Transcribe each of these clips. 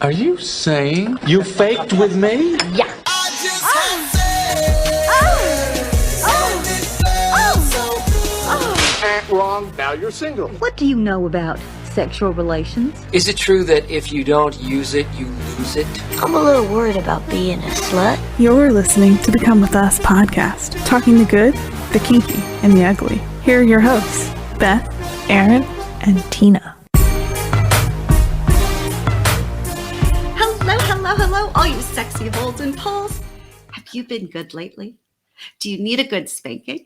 Are you saying you faked with me? Yeah. Wrong, now you're single. What do you know about sexual relations? Is it true that if you don't use it, you lose it? I'm a little worried about being a slut. You're listening to the Come With Us podcast, talking the good, the kinky, and the ugly. Here are your hosts, Beth, Aaron, and Tina. Hello, all you sexy holes and poles. Have you been good lately? Do you need a good spanking?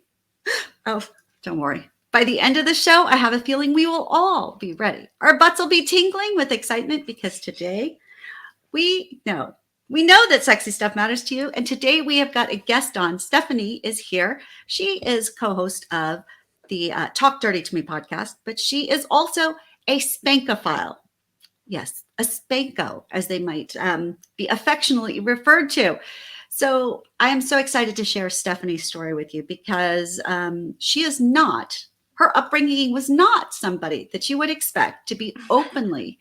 Oh, don't worry. By the end of the show, I have a feeling we will all be ready. Our butts will be tingling with excitement because today we know that sexy stuff matters to you. And today we have got a guest on. Stephanie is here. She is co-host of the Talk Dirty to Me podcast, but she is also a spankophile. Yes, a spanko, as they might be affectionately referred to. So I am so excited to share Stephanie's story with you because her upbringing was not somebody that you would expect to be openly,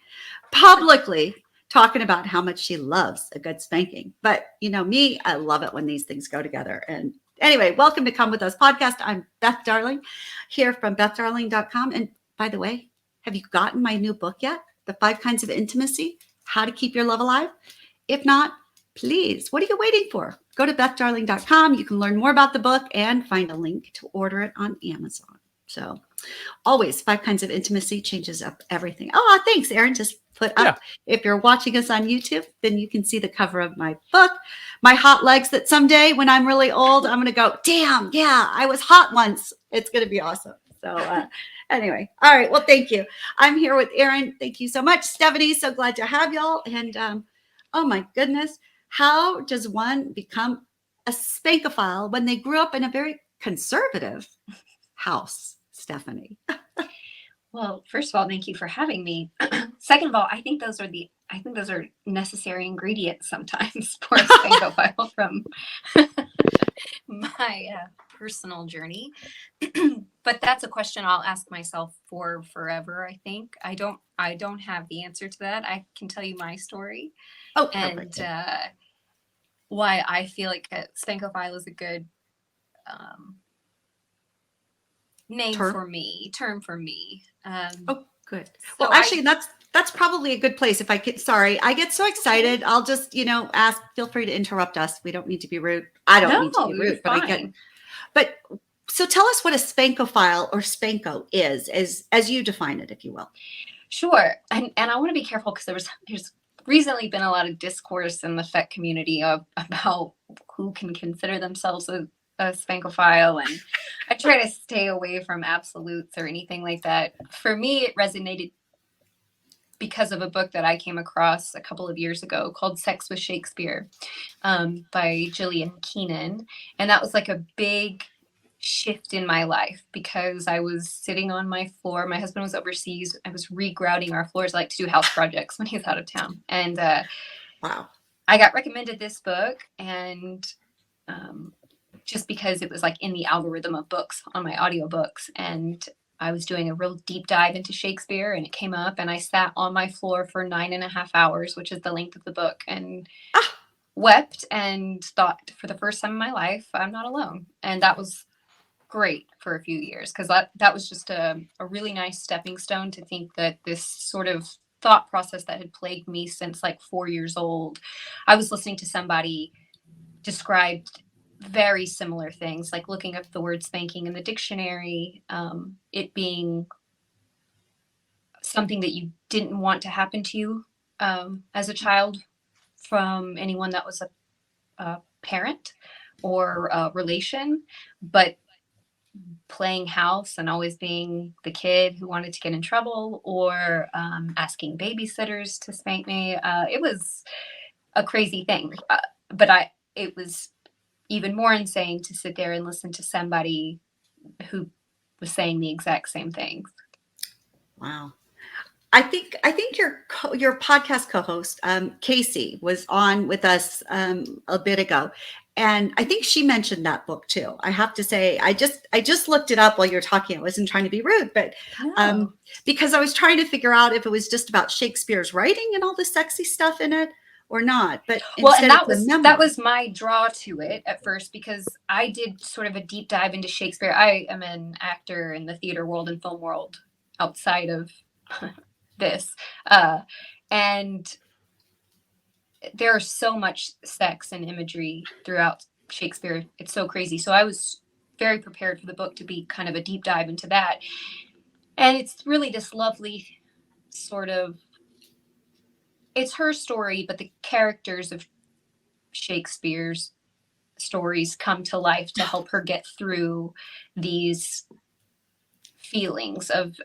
publicly talking about how much she loves a good spanking. But you know me, I love it when these things go together. And anyway, welcome to Come With Us podcast. I'm Beth Darling here from BethDarling.com. And by the way, have you gotten my new book yet? The 5 Kinds of Intimacy, How to Keep Your Love Alive? If not, please, what are you waiting for? Go to BethDarling.com. You can learn more about the book and find a link to order it on Amazon. So always 5 Kinds of Intimacy changes up everything. Oh, thanks, Aaron. Just put up. If you're watching us on YouTube, then you can see the cover of my book, my hot legs that someday when I'm really old, I'm going to go, damn, yeah, I was hot once. It's going to be awesome. So anyway, all right. Well, thank you. I'm here with Aaron. Thank you so much. Stephanie, so glad to have y'all. And oh my goodness, how does one become a spankophile when they grew up in a very conservative house, Stephanie? Well, first of all, thank you for having me. Second of all, I think those are necessary ingredients sometimes for a spankophile from my personal journey. But that's a question I'll ask myself for forever. I think I don't have the answer to that. I can tell you my story. Oh, perfect. And why I feel like a spankophile is a good term for me. Oh, good. Well, actually, that's probably a good place. If I could, sorry, I get so excited. I'll just, ask. Feel free to interrupt us. We don't need to be rude. I don't need to be rude, but fine. But so tell us what a spankophile or spanko is, as you define it, if you will. Sure, and I want to be careful because there's recently been a lot of discourse in the FET community about who can consider themselves a spankophile, and I try to stay away from absolutes or anything like that. For me, it resonated because of a book that I came across a couple of years ago called Sex with Shakespeare by Gillian Keenan. And that was like a big shift in my life because I was sitting on my floor. My husband was overseas. I was regrouting our floors. I like to do house projects when he's out of town. And wow, I got recommended this book, and just because it was like in the algorithm of books on my audiobooks, and I was doing a real deep dive into Shakespeare, and it came up, and I sat on my floor for 9.5 hours, which is the length of the book, and wept and thought, for the first time in my life, I'm not alone. And that was great for a few years because that was just a really nice stepping stone to think that this sort of thought process that had plagued me since like 4 years old. I was listening to somebody describe very similar things, like looking up the word spanking in the dictionary, it being something that you didn't want to happen to you as a child from anyone that was a parent or a relation, but playing house and always being the kid who wanted to get in trouble or asking babysitters to spank me. It was a crazy thing, but it was even more insane to sit there and listen to somebody who was saying the exact same things. Wow. I think your podcast co-host Casey was on with us a bit ago, and I think she mentioned that book too. I have to say, I just looked it up while you were talking. I wasn't trying to be rude, but No. because I was trying to figure out if it was just about Shakespeare's writing and all the sexy stuff in it or not. But Well, and instead it's a memoir. that was my draw to it at first, because I did sort of a deep dive into Shakespeare. I am an actor in the theater world and film world outside of this, and there's so much sex and imagery throughout Shakespeare. It's so crazy. So I was very prepared for the book to be kind of a deep dive into that. And it's really this lovely sort of, it's her story, but the characters of Shakespeare's stories come to life to help her get through these feelings of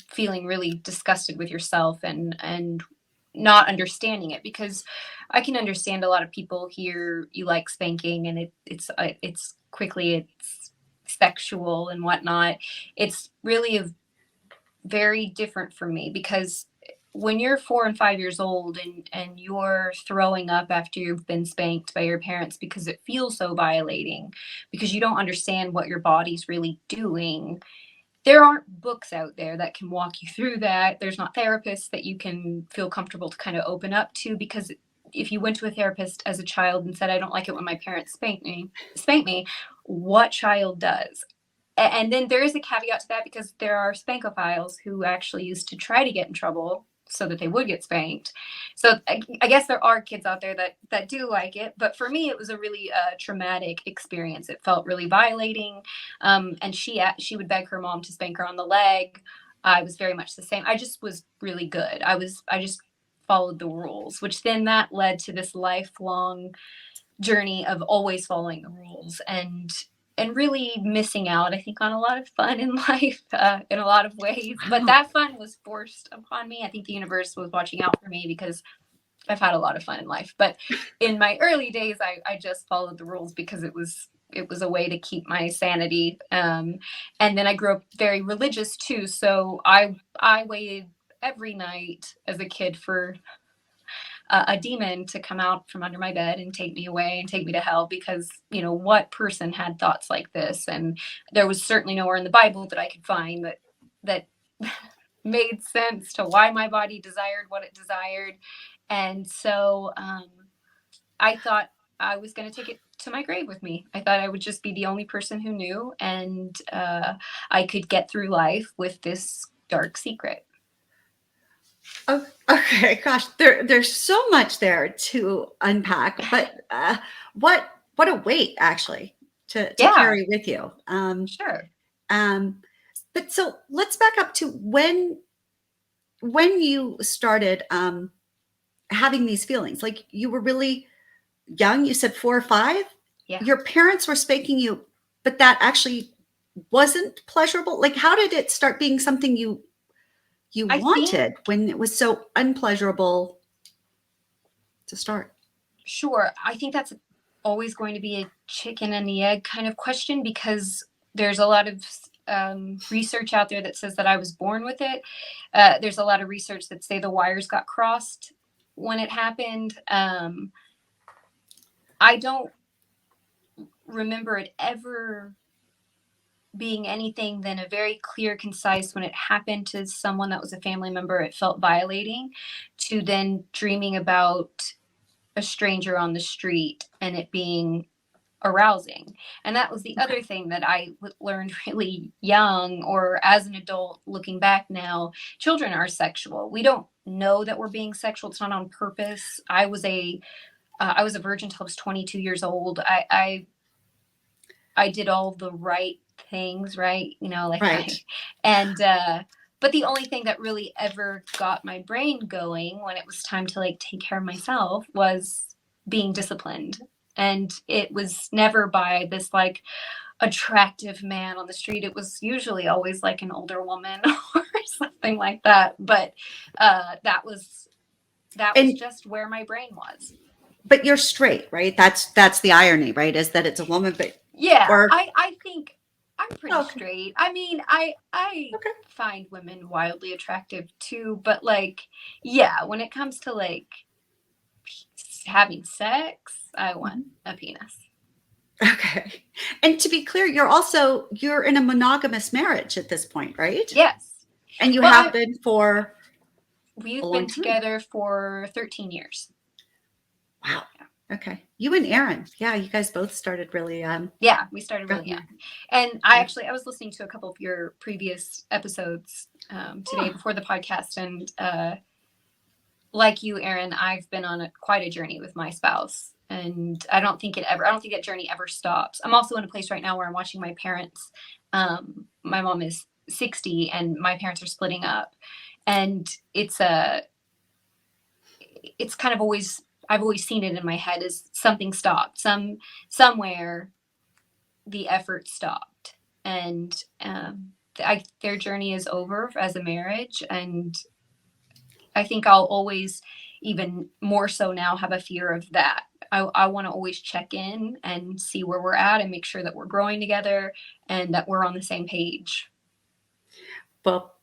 feeling really disgusted with yourself and not understanding it. Because I can understand a lot of people here, you like spanking and it's quickly, it's sexual and whatnot. It's really very different for me, because when you're 4 and 5 years old and you're throwing up after you've been spanked by your parents because it feels so violating, because you don't understand what your body's really doing, there aren't books out there that can walk you through that. There's not therapists that you can feel comfortable to kind of open up to, because if you went to a therapist as a child and said, I don't like it when my parents spank me, what child does? And then there is a caveat to that, because there are spankophiles who actually used to try to get in trouble so that they would get spanked. So I guess there are kids out there that do like it. But for me, it was a really traumatic experience. It felt really violating. And she would beg her mom to spank her on the leg. I was very much the same. I just was really good. I just followed the rules, which then that led to this lifelong journey of always following the rules and really missing out, I think, on a lot of fun in life in a lot of ways. But that fun was forced upon me. I think the universe was watching out for me, because I've had a lot of fun in life. But in my early days, I just followed the rules because it was a way to keep my sanity. And then I grew up very religious too. So I waited every night as a kid for a demon to come out from under my bed and take me away and take me to hell, because, what person had thoughts like this? And there was certainly nowhere in the Bible that I could find that made sense to why my body desired what it desired. And so I thought I was going to take it to my grave with me. I thought I would just be the only person who knew, and I could get through life with this dark secret. Oh, okay, gosh, there's so much there to unpack, but what a weight actually to carry with you. Sure. But so let's back up to when you started having these feelings. Like, you were really young. You said 4 or 5. Yeah. Your parents were spanking you, but that actually wasn't pleasurable. Like, how did it start being something you wanted when it was so unpleasurable to start? Sure. I think that's always going to be a chicken and the egg kind of question, because there's a lot of research out there that says that I was born with it. There's a lot of research that say the wires got crossed when it happened. I don't remember it ever being anything than a very clear, concise, when it happened to someone that was a family member, it felt violating, to then dreaming about a stranger on the street and it being arousing. And that was the other thing that I learned really young, or as an adult looking back now. Children are sexual. We don't know that we're being sexual. It's not on purpose. I was a virgin till I was 22 years old. I did all the right things, right? Right. But the only thing that really ever got my brain going when it was time to take care of myself was being disciplined. And it was never by this attractive man on the street. It was usually always an older woman or something like that. But that was just where my brain was. But you're straight, right? That's the irony, right? Is that it's a woman, but yeah, I think I'm pretty Okay. straight. I mean, I Okay. find women wildly attractive too, but like, yeah, when it comes to like having sex, I want a penis. Okay. And to be clear, you're in a monogamous marriage at this point, right? Yes. And you Well, have been for we've a long been time. together for 13 years. Wow. Okay. You and Aaron. Yeah, you guys both started really Yeah, we started really young. And I was listening to a couple of your previous episodes today before the podcast, and like you, Aaron, I've been on quite a journey with my spouse, and I don't think that journey ever stops. I'm also in a place right now where I'm watching my parents. My mom is 60 and my parents are splitting up, and it's kind of always, I've always seen it in my head as something stopped, somewhere the effort stopped, and their journey is over as a marriage. And I think I'll always, even more so now, have a fear of that. I want to always check in and see where we're at and make sure that we're growing together and that we're on the same page. Well,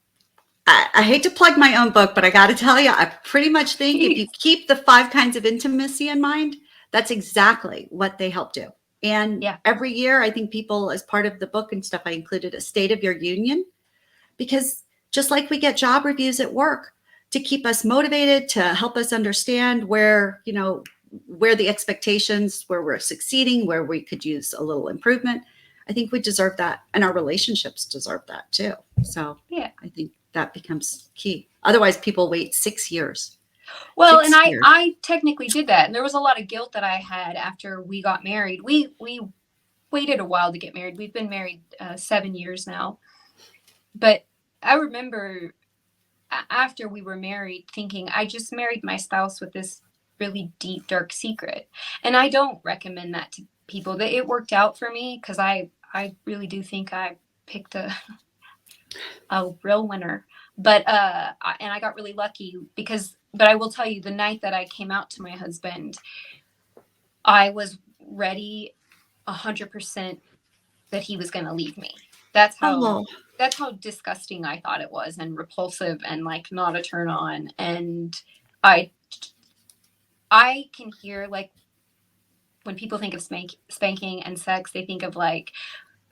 I hate to plug my own book, but I got to tell you, I pretty much think if you keep the 5 kinds of intimacy in mind, that's exactly what they help do. And every year, I think people, as part of the book and stuff, I included a state of your union, because just like we get job reviews at work to keep us motivated, to help us understand where the expectations, where we're succeeding, where we could use a little improvement. I think we deserve that. And our relationships deserve that too. So I think that becomes key. Otherwise, people wait 6 years. Well, and I technically did that. And there was a lot of guilt that I had after we got married. We waited a while to get married. We've been married 7 years now. But I remember after we were married thinking, I just married my spouse with this really deep, dark secret. And I don't recommend that to people. That it worked out for me because I really do think I picked a real winner. But and I got really lucky but I will tell you, the night that I came out to my husband, I was ready 100% that he was going to leave me. That's how disgusting I thought it was, and repulsive, and like not a turn on. And I can hear, like, when people think of spanking and sex, they think of like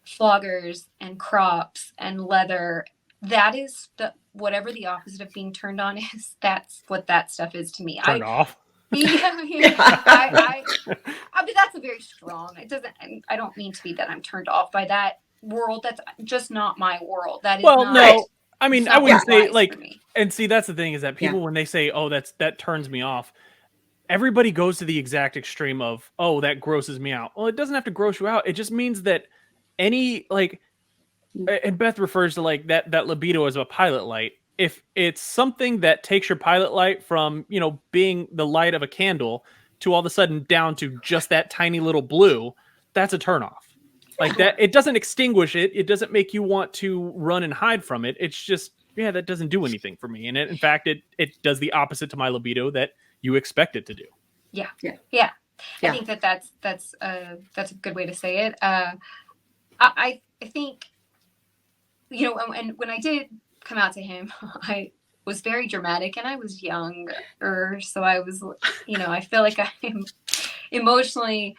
floggers and crops and leather. That is whatever the opposite of being turned on is. That's what that stuff is to me. Turned off. Yeah. I mean, that's a very strong. I don't mean to be that I'm turned off by that world. That's just not my world. That is not. No. I mean, I wouldn't say like. Me. And see, that's the thing, is that people when they say, "Oh, that turns me off," everybody goes to the exact extreme of, "Oh, that grosses me out." Well, it doesn't have to gross you out. It just means that any, like, and Beth refers to like that libido as a pilot light. If it's something that takes your pilot light from, being the light of a candle to all of a sudden down to just that tiny little blue, that's a turnoff. Like that, it doesn't extinguish it. It doesn't make you want to run and hide from it. It's just, that doesn't do anything for me. And in fact, it does the opposite to my libido that you expect it to do. Yeah. I think that's a good way to say it. I think, and when I did come out to him, I was very dramatic, and I was younger, so I was, I feel like I'm emotionally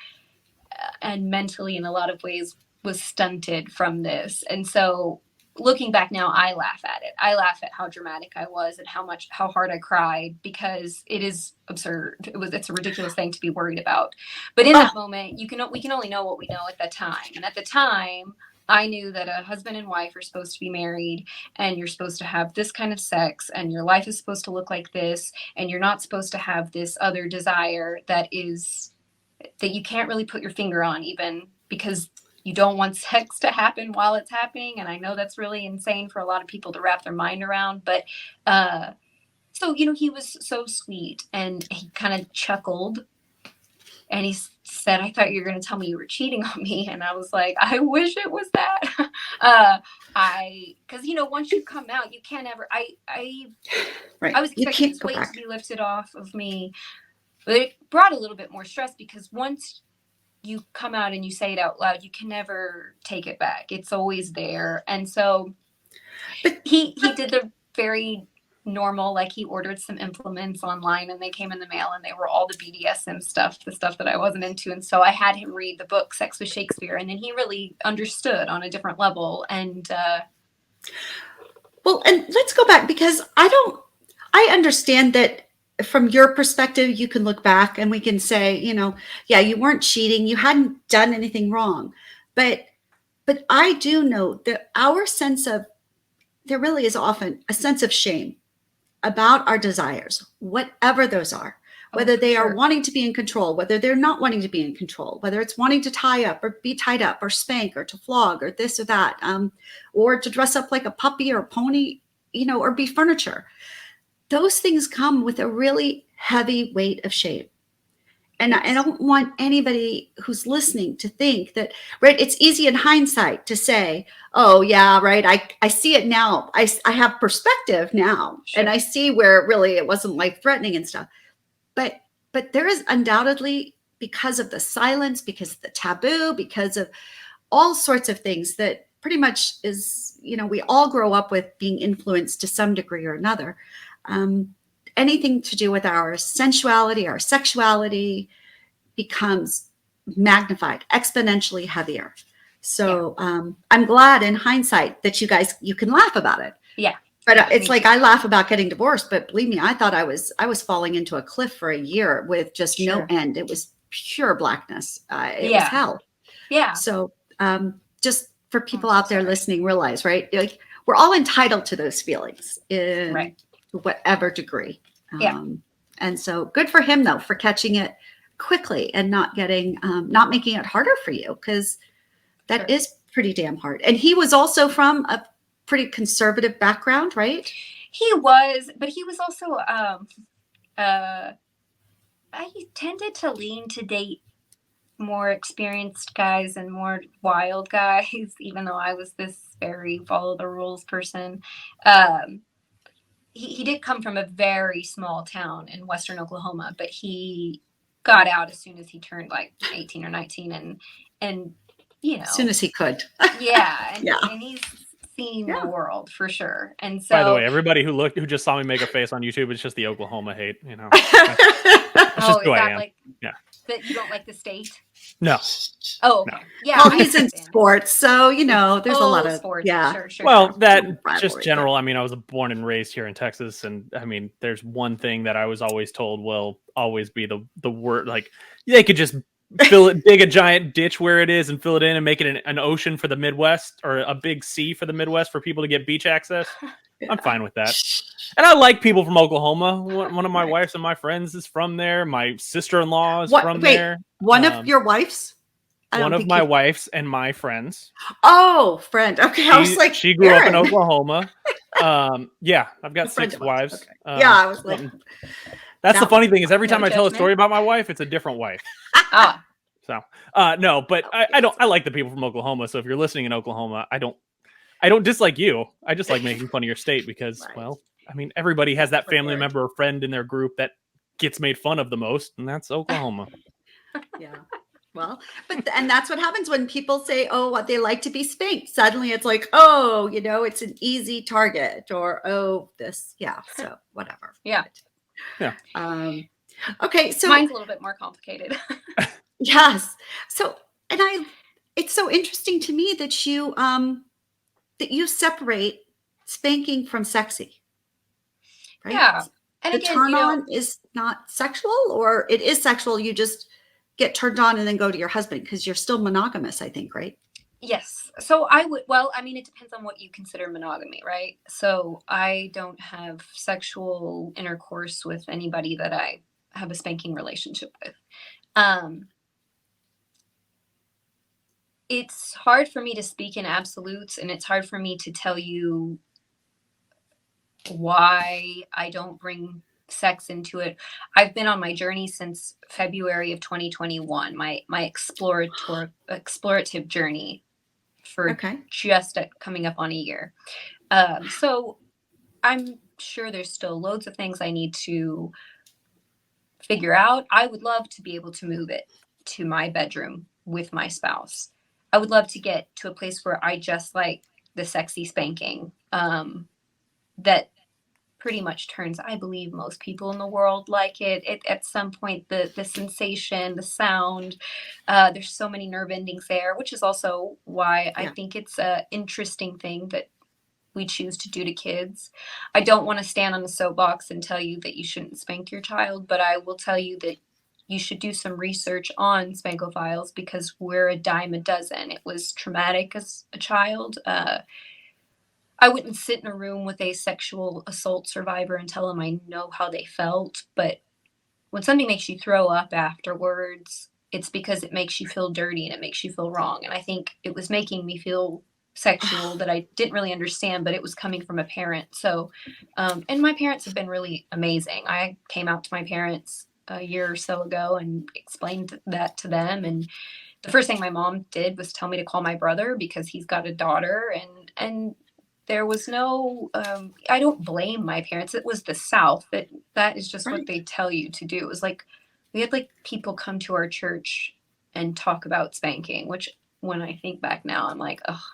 and mentally in a lot of ways was stunted from this. And so looking back now, I laugh at it. I laugh at how dramatic I was and how hard I cried, because it is absurd. It's a ridiculous thing to be worried about. But in that moment, we can only know what we know at that time. And at the time, I knew that a husband and wife are supposed to be married, and you're supposed to have this kind of sex, and your life is supposed to look like this, and you're not supposed to have this other desire that you can't really put your finger on, even because you don't want sex to happen while it's happening. And I know that's really insane for a lot of people to wrap their mind around. But so, he was so sweet, and he kind of chuckled, and he said, "I thought you were going to tell me you were cheating on me." And I was like, I wish it was that. Because, once you come out, you can't ever, I was expecting this weight to be lifted off of me, but it brought a little bit more stress, because once you come out and you say it out loud, you can never take it back. It's always there. And so But he did the very normal, like he ordered some implements online and they came in the mail and they were all the BDSM stuff, the stuff that I wasn't into. And so I had him read the book Sex with Shakespeare, and then he really understood on a different level. And well, and let's go back, because I understand that from your perspective, you can look back and we can say, yeah, you weren't cheating, you hadn't done anything wrong. But I do know that there really is often a sense of shame about our desires, whatever those are, whether they are wanting to be in control, whether they're not wanting to be in control, whether it's wanting to tie up or be tied up or spank or to flog or this or that, or to dress up like a puppy or a pony, or be furniture. Those things come with a really heavy weight of shame. And I don't want anybody who's listening to think that, right, it's easy in hindsight to say, oh, yeah, right, I see it now. I have perspective now, and I see where really it wasn't life-threatening and stuff. But there is undoubtedly, because of the silence, because of the taboo, because of all sorts of things that pretty much is, we all grow up with being influenced to some degree or another. Anything to do with our sensuality, our sexuality becomes magnified, exponentially heavier. So I'm glad in hindsight that you can laugh about it. Yeah. But it's like I laugh about getting divorced, but believe me, I thought I was falling into a cliff for a year with just no end. It was pure blackness. It was hell. Yeah. So just for people out there listening, realize, right? Like, we're all entitled to those feelings in whatever degree. And so good for him, though, for catching it quickly and not making it harder for you, because that is pretty damn hard. And he was also from a pretty conservative background, right? He was, but he was also, I tended to lean to date more experienced guys and more wild guys, even though I was this very follow the rules person. He did come from a very small town in Western Oklahoma, but he got out as soon as he turned like 18 or 19 and as soon as he could. And he's seen the world for sure. And so, by the way, everybody who just saw me make a face on YouTube, it's just the Oklahoma hate, That's just who I am. That you don't like the state? No. Oh, okay. No. Yeah. Well, he's in sports, so there's a lot of sports. Sure. Well, that just general. I mean, I was born and raised here in Texas, and I mean, there's one thing that I was always told will always be the word. Like, they could just dig a giant ditch where it is and fill it in and make it an ocean for the Midwest, or a big sea for the Midwest for people to get beach access. I'm fine with that. And I like people from Oklahoma. One of my wives and my friends is from there. My sister-in-law is from there. One of your wives? One of my wives and my friends. Oh, friend. Okay. I was like, she grew up in Oklahoma. I've got 6 wives. Okay. I was like, that's the funny thing is every time I tell a story about my wife, it's a different wife. So, no, but I like the people from Oklahoma. So if you're listening in Oklahoma, I don't dislike you. I just like making fun of your state because, well, I mean, everybody has that family member or friend in their group that gets made fun of the most, and that's Oklahoma. Yeah. Well, and that's what happens when people say, oh, what they like to be spanked. Suddenly it's like, oh, it's an easy target, or, oh, this. Yeah. So whatever. Yeah. Okay. So mine's a little bit more complicated. Yes. So, and it's so interesting to me that you separate spanking from sexy. Right? Yeah. And the again, turn on is not sexual, or it is sexual. You just get turned on and then go to your husband because you're still monogamous, I think, right? Yes. So it depends on what you consider monogamy, right? So I don't have sexual intercourse with anybody that I have a spanking relationship with. It's hard for me to speak in absolutes, and it's hard for me to tell you why I don't bring sex into it. I've been on my journey since February of 2021, my explorative journey for just coming up on a year. So I'm sure there's still loads of things I need to figure out. I would love to be able to move it to my bedroom with my spouse. I would love to get to a place where I just like the sexy spanking, that pretty much turns, I believe most people in the world like it at some point, the sensation, the sound, there's so many nerve endings there, which is also why I think it's a interesting thing that we choose to do to kids. I don't want to stand on the soapbox and tell you that you shouldn't spank your child, but I will tell you that you should do some research on spankophiles, because we're a dime a dozen. It was traumatic as a child. I wouldn't sit in a room with a sexual assault survivor and tell them I know how they felt. But when something makes you throw up afterwards, it's because it makes you feel dirty and it makes you feel wrong. And I think it was making me feel sexual that I didn't really understand, but it was coming from a parent. So, and my parents have been really amazing. I came out to my parents a year or so ago and explained that to them. And the first thing my mom did was tell me to call my brother because he's got a daughter, and there was no, I don't blame my parents. It was the South. That is just what they tell you to do. It was like, we had like people come to our church and talk about spanking, which when I think back now, I'm like, oh,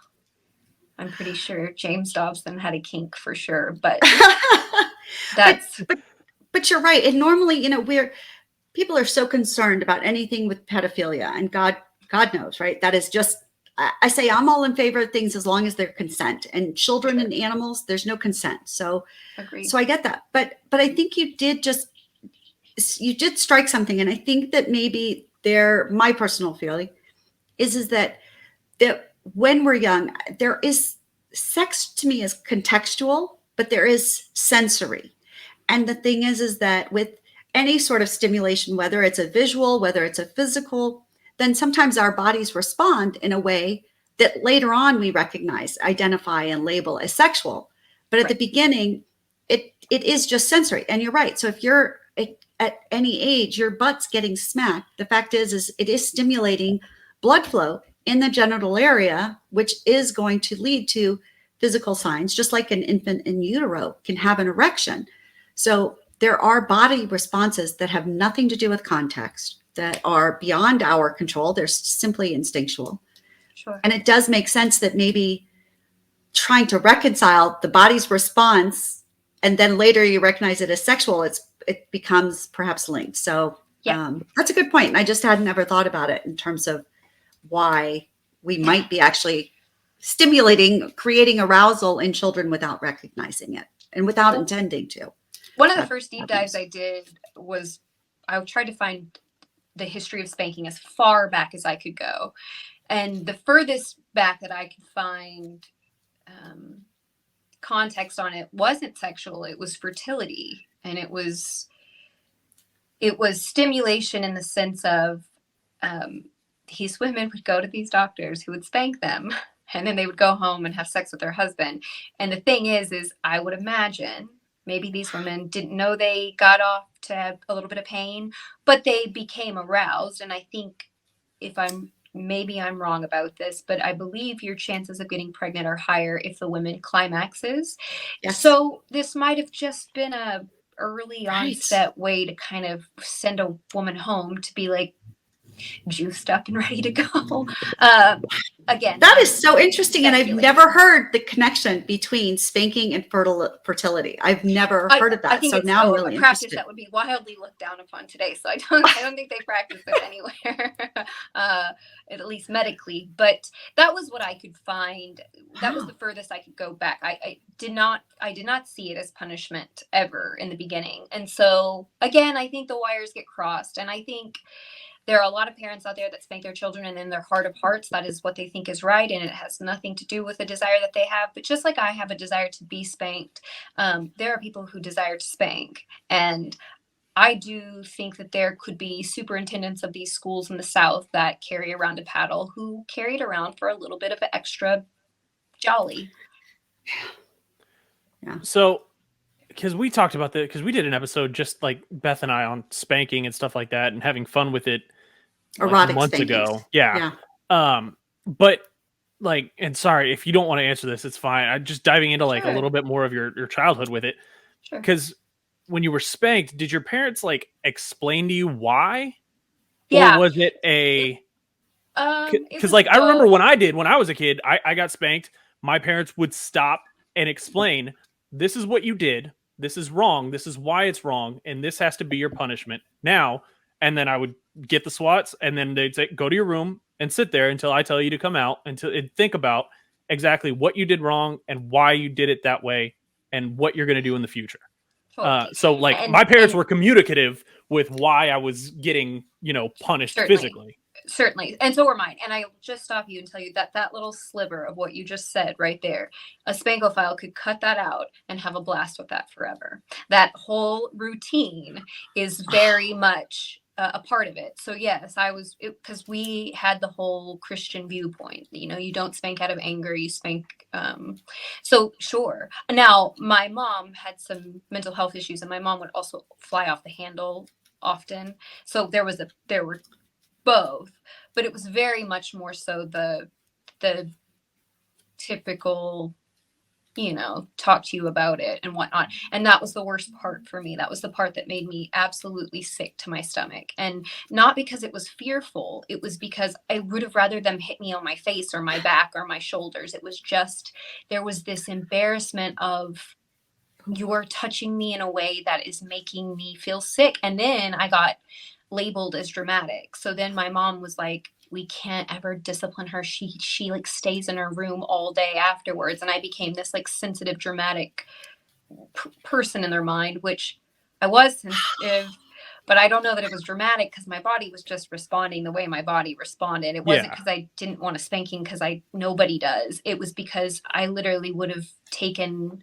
I'm pretty sure James Dobson had a kink for sure. But that's. But you're right. And normally, people are so concerned about anything with pedophilia, and God knows, right? That is just, I say I'm all in favor of things as long as they're consent, and children and animals, there's no consent. So, Agreed. So I get that. But I think you did strike something. And I think that maybe my personal feeling is that when we're young, there is sex to me is contextual, but there is sensory. And the thing is that with any sort of stimulation, whether it's a visual, whether it's a physical, then sometimes our bodies respond in a way that later on we recognize, identify, and label as sexual. But at the beginning, it is just sensory. And you're right. So if you're at any age, your butt's getting smacked, the fact is it is stimulating blood flow in the genital area, which is going to lead to physical signs, just like an infant in utero can have an erection. So there are body responses that have nothing to do with context, that are beyond our control. They're simply instinctual. Sure. And it does make sense that maybe trying to reconcile the body's response and then later you recognize it as sexual, it becomes perhaps linked. So that's a good point. And I just had never thought about it in terms of why we might be actually creating arousal in children without recognizing it and without intending to. One of the first deep dives I did was I tried to find the history of spanking as far back as I could go. And the furthest back that I could find context on it wasn't sexual, it was fertility. And it was stimulation in the sense of these women would go to these doctors who would spank them, and then they would go home and have sex with their husband. And the thing is I would imagine maybe these women didn't know they got off to have a little bit of pain, but they became aroused. And I think maybe I'm wrong about this, but I believe your chances of getting pregnant are higher if the woman climaxes. Yes. So this might have just been a early onset way to kind of send a woman home to be like juiced up and ready to go. Again, that is so interesting. And I've never heard the connection between spanking and fertility. I've never heard of that. So now I'm really interested. That would be wildly looked down upon today. So I don't think they practice it anywhere, at least medically. But that was what I could find. That was the furthest I could go back. I did not see it as punishment ever in the beginning. And so again, I think the wires get crossed. And I think there are a lot of parents out there that spank their children, and in their heart of hearts, that is what they think is right. And it has nothing to do with the desire that they have. But just like I have a desire to be spanked, there are people who desire to spank. And I do think that there could be superintendents of these schools in the South that carry around a paddle who carry it around for a little bit of an extra jolly. Yeah. So, because we talked about that, because we did an episode just like Beth and I on spanking and stuff like that and having fun with it erotic months spankings. ago. Yeah. But like, and sorry, if you don't want to answer this, it's fine. I'm just diving into like a little bit more of your childhood with it. Because when you were spanked, did your parents like explain to you why? Yeah. Or was it a... It Because was like I remember both. when I was a kid, I got spanked. My parents would stop and explain, this is what you did, this is wrong, this is why it's wrong, and this has to be your punishment now. And then I would get the swats, and then they'd say, go to your room and sit there until I tell you to come out, until and think about exactly what you did wrong and why you did it that way and what you're going to do in the future. Totally. So like my parents were communicative with why I was getting, punished physically. Certainly. And so were mine. And I'll just stop you and tell you that that little sliver of what you just said right there, a spankophile could cut that out and have a blast with that forever. That whole routine is very much a part of it. So yes, because we had the whole Christian viewpoint. You don't spank out of anger, you spank. So sure. Now, my mom had some mental health issues, and my mom would also fly off the handle often. So there were both, but it was very much more so the typical, talk to you about it and whatnot. And that was the worst part for me. That was the part that made me absolutely sick to my stomach. And not because it was fearful. It was because I would have rather them hit me on my face or my back or my shoulders. It was just, there was this embarrassment of, you're touching me in a way that is making me feel sick. And then I got labeled as dramatic. So then my mom was like, we can't ever discipline her. She like stays in her room all day afterwards. And I became this like sensitive, dramatic person in their mind, which I was sensitive, but I don't know that it was dramatic because my body was just responding the way my body responded. It wasn't because I didn't want a spanking, because nobody does. It was because I literally would have taken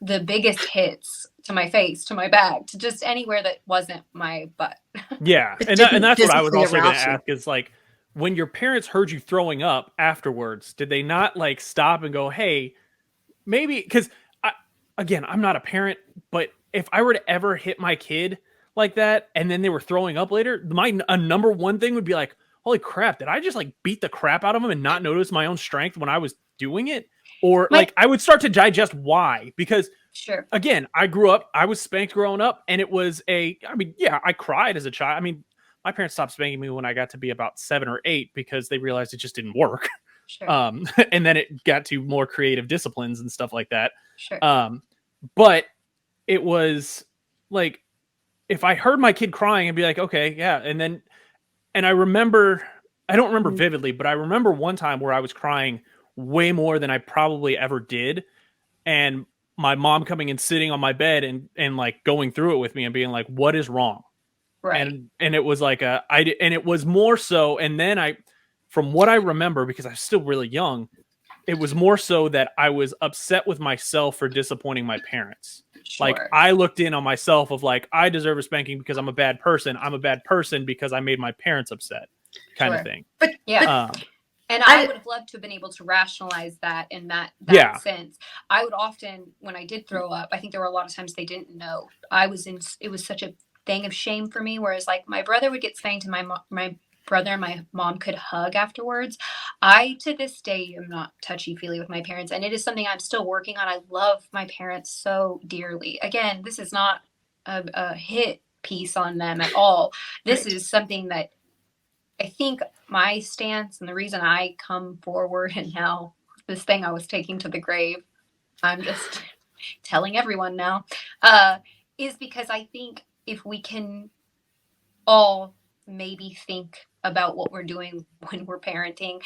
the biggest hits to my face, to my back, to just anywhere that wasn't my butt. Yeah. And that's what I was also going to ask is like, when your parents heard you throwing up afterwards, did they not like stop and go, hey, maybe, because again, I'm not a parent, but if I were to ever hit my kid like that and then they were throwing up later, my number one thing would be like, holy crap, did I just like beat the crap out of them and not notice my own strength when I was doing it? Or like I would start to digest why, because again, I was spanked growing up, and it was I cried as a child. I mean, my parents stopped spanking me when I got to be about 7 or 8 because they realized it just didn't work. And then it got to more creative disciplines and stuff like that. But it was like, if I heard my kid crying, I'd be like, okay, yeah. And I remember, I don't remember vividly, but I remember one time where I was crying way more than I probably ever did. And my mom coming and sitting on my bed and like going through it with me and being like, what is wrong? Right. And it was like and it was more so. And then from what I remember, because I was still really young, it was more so that I was upset with myself for disappointing my parents. Like I looked in on myself of like, I deserve a spanking because I'm a bad person. I'm a bad person because I made my parents upset, kind of thing. But and I would have loved to have been able to rationalize that in that sense. I would often, when I did throw up, I think there were a lot of times they didn't know. It was such a thing of shame for me, whereas like my brother would get spanked and my brother and my mom could hug afterwards. I, to this day, am not touchy-feely with my parents, and it is something I'm still working on. I love my parents so dearly. Again, this is not a hit piece on them at all. This is something that I think my stance and the reason I come forward, and now this thing I was taking to the grave, I'm just telling everyone now, is because I think if we can all maybe think about what we're doing when we're parenting,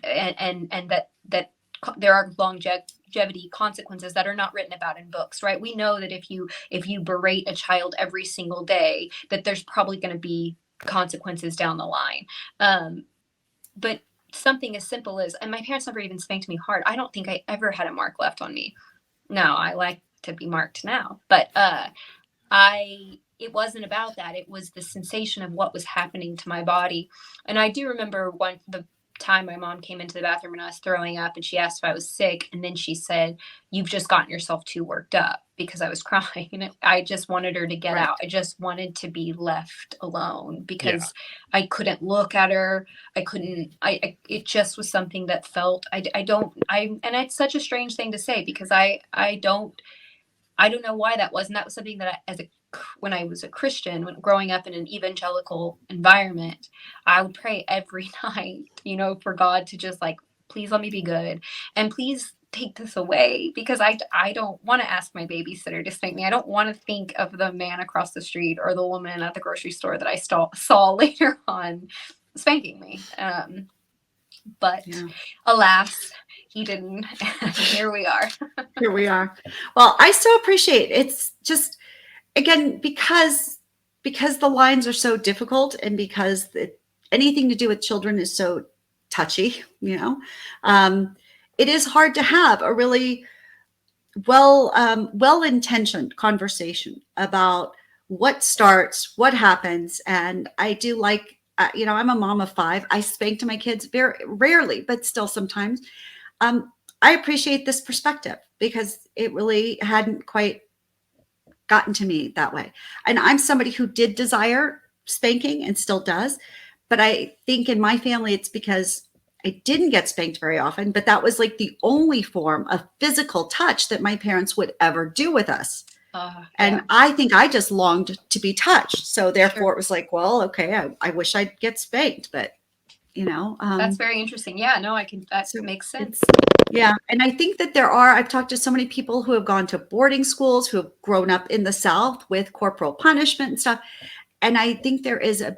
and that there are longevity consequences that are not written about in books, right? We know that if you berate a child every single day, that there's probably going to be consequences down the line. But something as simple as, and my parents never even spanked me hard. I don't think I ever had a mark left on me. No, I like to be marked now, but it wasn't about that. It was the sensation of what was happening to my body. And I do remember the time my mom came into the bathroom and I was throwing up, and she asked if I was sick. And then she said, you've just gotten yourself too worked up, because I was crying. And I just wanted her to get out. I just wanted to be left alone, because I couldn't look at her. It just was something that felt, and it's such a strange thing to say, because I don't know why that was. And that was something that when I was a Christian, when growing up in an evangelical environment, I would pray every night, for God to just like, please let me be good, and please take this away, because I don't want to ask my babysitter to spank me. I don't want to think of the man across the street or the woman at the grocery store that I saw later on spanking me. But alas, he didn't. Here we are. Here we are. Well, I so appreciate it. It's just, again, because the lines are so difficult, and because anything to do with children is so touchy, it is hard to have a really well-intentioned conversation about what starts, what happens. And I do like, I'm a mom of 5. I spank my kids very rarely, but still sometimes. I appreciate this perspective, because it really hadn't quite gotten to me that way. And I'm somebody who did desire spanking and still does. But I think in my family, it's because I didn't get spanked very often, but that was like the only form of physical touch that my parents would ever do with us. And I think I just longed to be touched. So therefore it was like, well, okay, I wish I'd get spanked, but that's very interesting. Yeah, no, that makes sense. Yeah. And I think that I've talked to so many people who have gone to boarding schools, who have grown up in the South with corporal punishment and stuff. And I think there is a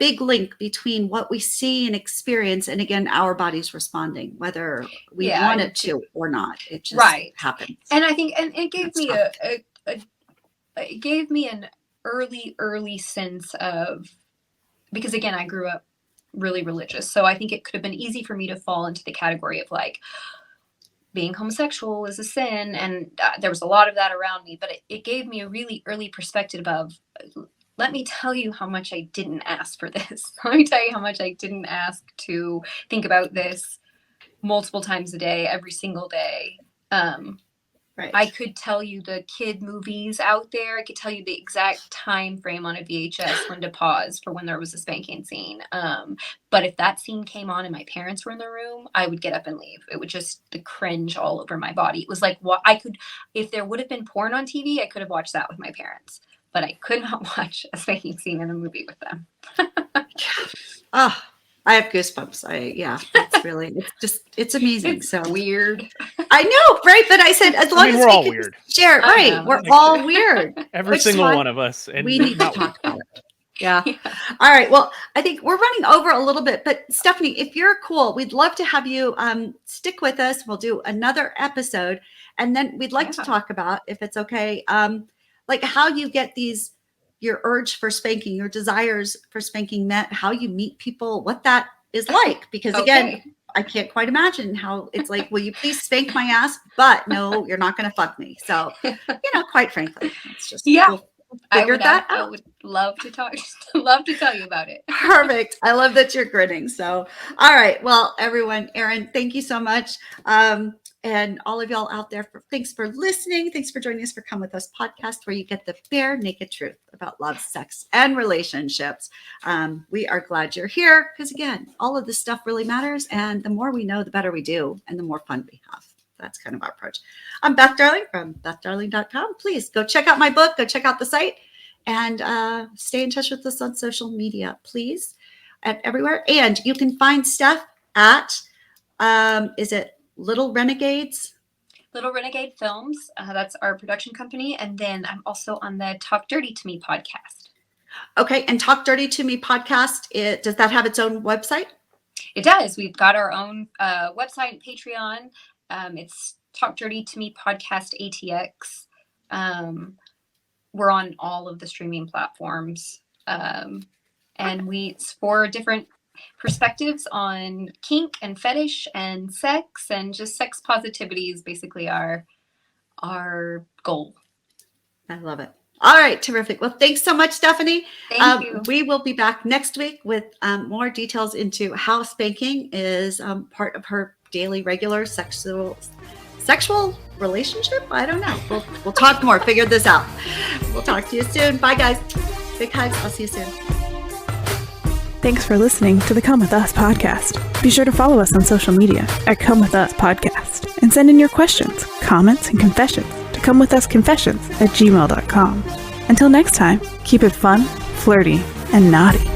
big link between what we see and experience, and again, our bodies responding, whether we want it to or not. It just happens. And I think, and it gave me it gave me an early sense of, because again, I grew up really religious, so I think it could have been easy for me to fall into the category of like, being homosexual is a sin, and there was a lot of that around me. But it gave me a really early perspective of, let me tell you how much I didn't ask for this. Let me tell you how much I didn't ask to think about this multiple times a day, every single day. Right. I could tell you the kid movies out there. I could tell you the exact time frame on a VHS when to pause for when there was a spanking scene. But if that scene came on and my parents were in the room, I would get up and leave. It would just the cringe all over my body. It was like, if there would have been porn on TV, I could have watched that with my parents. But I could not watch a spanking scene in a movie with them. I have goosebumps. It's amazing. It's so weird. I know, right? But I said, as long as we're all weird. Share, right? We're all weird. Every single one of us. And we need to talk about it. Yeah. All right. Well, I think we're running over a little bit, but Stephanie, if you're cool, we'd love to have you stick with us. We'll do another episode, and then we'd like to talk about, if it's okay, like how you get your urge for spanking, your desires for spanking met, how you meet people, what that is like. Because again, I can't quite imagine how it's like, will you please spank my ass? But no, you're not going to fuck me. So, quite frankly, it's just, we'll figure that out. I would love to tell you about it. Perfect. I love that you're grinning. So, all right. Well, everyone, Aaron, thank you so much. And all of y'all out there, thanks for listening. Thanks for joining us for Come With Us podcast, where you get the bare naked truth about love, sex, and relationships. We are glad you're here, because again, all of this stuff really matters. And the more we know, the better we do, and the more fun we have. That's kind of our approach. I'm Beth Darling from BethDarling.com. Please go check out my book, go check out the site, and stay in touch with us on social media, please, at everywhere. And you can find Steph at, is it Little Renegades? Little Renegade Films. That's our production company. And then I'm also on the Talk Dirty to Me podcast. Okay. And Talk Dirty to Me podcast, does that have its own website? It does. We've got our own website and Patreon. It's Talk Dirty to Me podcast ATX. We're on all of the streaming platforms. And it's for different perspectives on kink and fetish and sex, and just sex positivity is basically our goal. I love it. All right, terrific. Well, thanks so much, Stephanie. Thank you. We will be back next week with more details into how spanking is part of her daily regular sexual relationship. I don't know. We'll talk more. Figure this out. We'll talk to you soon. Bye, guys. Big hugs. I'll see you soon. Thanks for listening to the Come With Us podcast. Be sure to follow us on social media at Come With Us Podcast, and send in your questions, comments, and confessions to comewithusconfessions@gmail.com. Until next time, keep it fun, flirty, and naughty.